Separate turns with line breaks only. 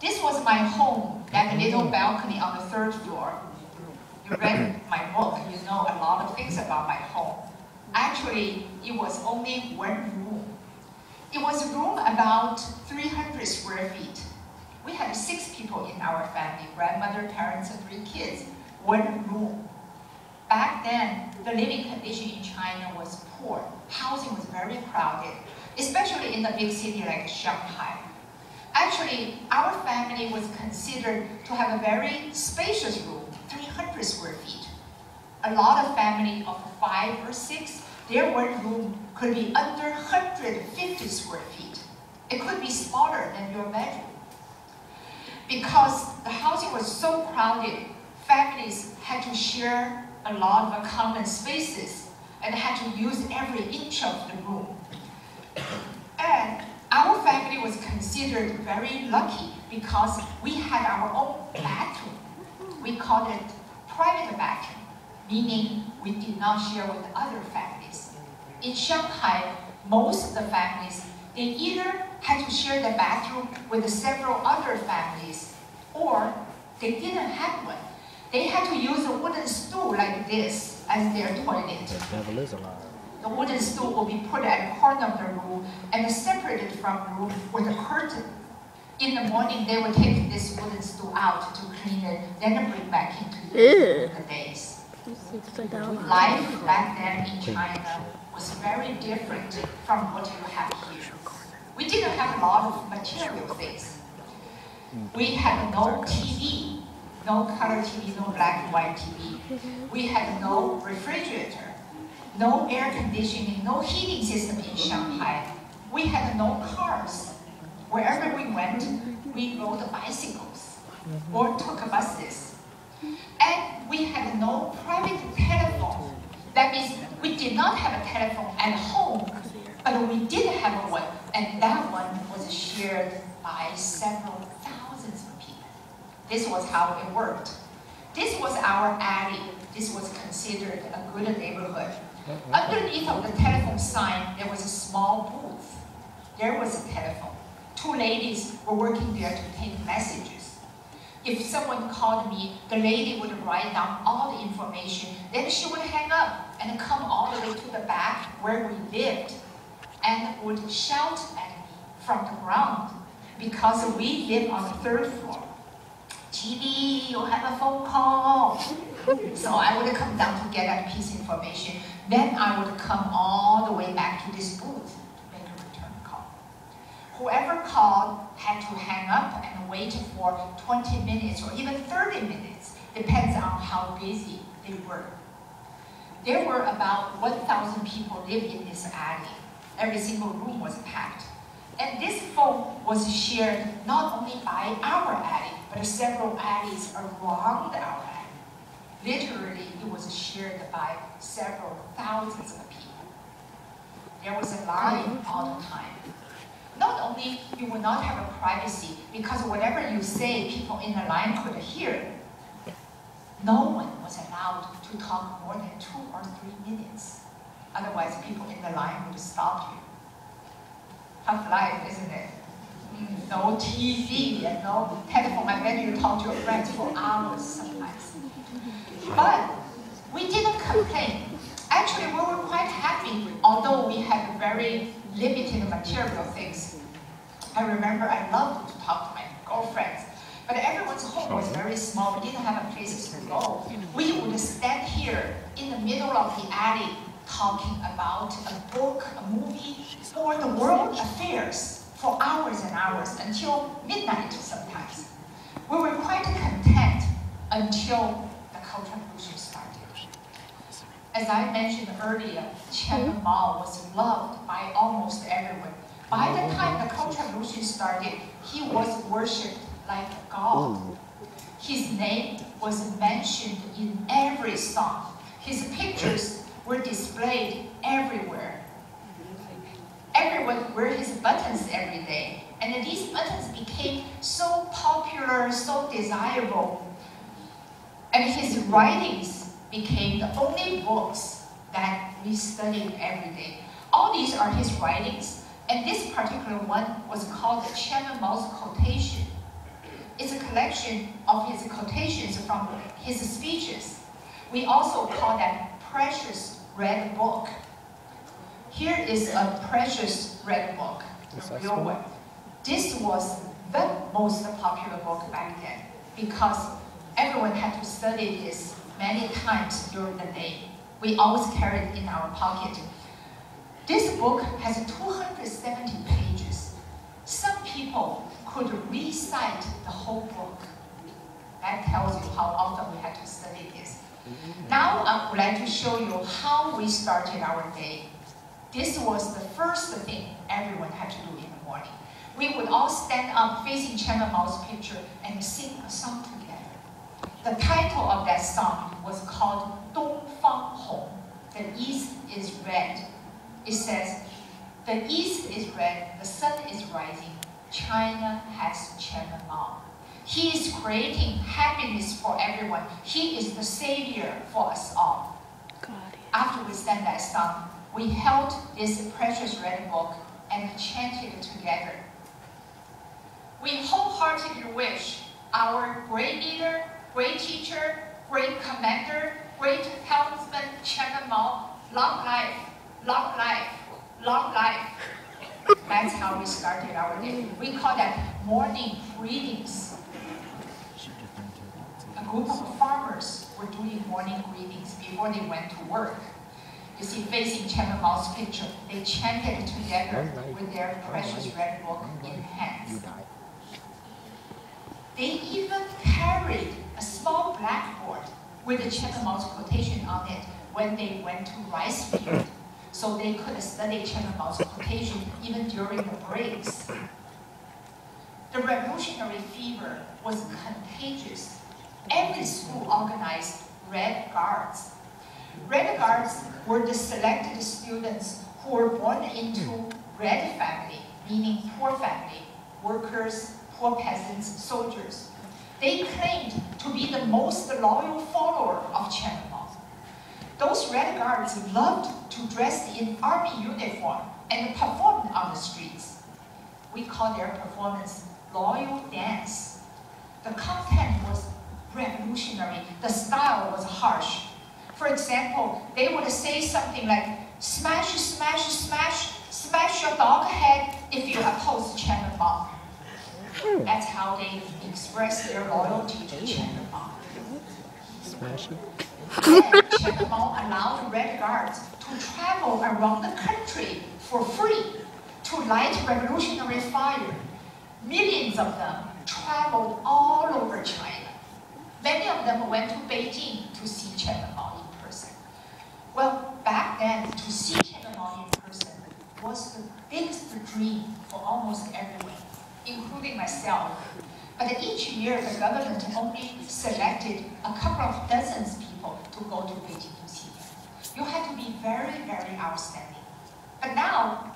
This was my home, that little balcony on the 3rd floor. You read my book, you know a lot of things about my home. Actually, it was only one room. It was a room about 300 square feet. We had 6 people in our family, grandmother, parents, and 3 kids, one room. Back then, the living condition in China was poor. Housing was very crowded, especially in the big city like Shanghai. Actually, our family was considered to have a very spacious room, 300 square feet. A lot of families of 5 or 6, their one room could be under 150 square feet. It could be smaller than your bedroom. Because the housing was so crowded, families had to share a lot of common spaces and had to use every inch of the room. And our family was considered very lucky because we had our own bathroom. We called it private bathroom, meaning we did not share with other families. In Shanghai, most of the families, they either had to share the bathroom with several other families, or they didn't have one. They had to use a wooden stool like this as their toilet. The wooden stool will be put at the corner of the room and separated from the room with a curtain. In the morning, they would take this wooden stool out to clean it, then bring back into the days. Life back then in China was very different from what you have here. We didn't have a lot of material things. We had no TV, no color TV, no black and white TV. We had no refrigerator, no air conditioning, no heating system in Shanghai. We had no cars. Wherever we went, we rode bicycles or took buses. And we had no private telephone. That means we did not have a telephone at home, but we did have one, and that one was shared by several thousands of people. This was how it worked. This was our alley. This was considered a good neighborhood. Underneath of the telephone sign, there was a small booth. There was a telephone. 2 ladies were working there to take messages. If someone called me, the lady would write down all the information, then she would hang up and come all the way to the back where we lived and would shout at me from the ground because we lived on the 3rd floor. "TV, you have a phone call." So I would come down to get that piece of information. Then I would come all the way back to this booth to make a return call. Whoever called had to hang up and wait for 20 minutes or even 30 minutes, depends on how busy they were. There were about 1,000 people living in this alley. Every single room was packed. And this phone was shared not only by our alley, but several alleys around our alley. Literally, it was shared by several thousands of people. There was a line all the time. Not only you will not have a privacy, because whatever you say, people in the line could hear. No one was allowed to talk more than 2 or 3 minutes. Otherwise, people in the line would stop you. Tough life, isn't it? No TV and no telephone. I bet you talk to your friends for hours sometimes. But we didn't complain. Actually, we were quite happy, although we had very limited material things. I remember I loved to talk to my girlfriends, but everyone's home was very small. We didn't have a place to go. We would stand here in the middle of the alley talking about a book, a movie, or the world affairs for hours and hours, until midnight sometimes. We were quite content until the Cultural Revolution started. As I mentioned earlier, Chairman Mao was loved by almost everyone. By the time the Cultural Revolution started, he was worshipped like a god. His name was mentioned in every song. His pictures were displayed everywhere. Everyone wore his buttons every day. And these buttons became so popular, so desirable. And his writings became the only books that we studied every day. All these are his writings. And this particular one was called the Chairman Mao's quotation. It's a collection of his quotations from his speeches. We also call that precious red book. Here is a precious red book, the real one. This was the most popular book back then because everyone had to study this many times during the day. We always carry it in our pocket. This book has 270 pages. Some people could recite the whole book. That tells you how often we had to study this. Now I would like to show you how we started our day. This was the first thing everyone had to do in the morning. We would all stand up facing Chairman Mao's picture and sing a song together. The title of that song was called Dong Fang Hong. The East is red. It says, the East is red, the sun is rising, China has Chairman Mao. He is creating happiness for everyone. He is the savior for us all. After we sang that song, we held this precious red book and chanted it together. We wholeheartedly wish our great leader, great teacher, great commander, great helmsman, Chairman Mao, long life, long life, long life. That's how we started our day. We call that morning greetings. A group of farmers were doing morning greetings before they went to work. You see, facing Chairman Mao's picture, they chanted together with their precious red book in hands. They even carried a small blackboard with the Chairman Mao's quotation on it when they went to rice field, so they could study Chairman Mao's quotation even during the breaks. The revolutionary fever was contagious. Every school organized Red Guards. Red Guards were the selected students who were born into Red family, meaning poor family, workers, poor peasants, soldiers. They claimed to be the most loyal follower of Chairman Mao. Those Red Guards loved to dress in army uniform and perform on the streets. We call their performance loyal dance. The content was revolutionary. The style was harsh. For example, they would say something like, smash, smash, smash, smash your dog head if you oppose Chairman Mao. That's how they express their loyalty to Chairman Mao. Then Chairman Mao allowed Red Guards to travel around the country for free to light revolutionary fire. Millions of them traveled all over China. Many of them went to Beijing to see Chairman Mao in person. Well, back then, to see Chairman Mao in person was the biggest dream for almost everyone, including myself. But each year, the government only selected a couple of dozens people to go to Beijing to see him. You had to be very, very outstanding. But now,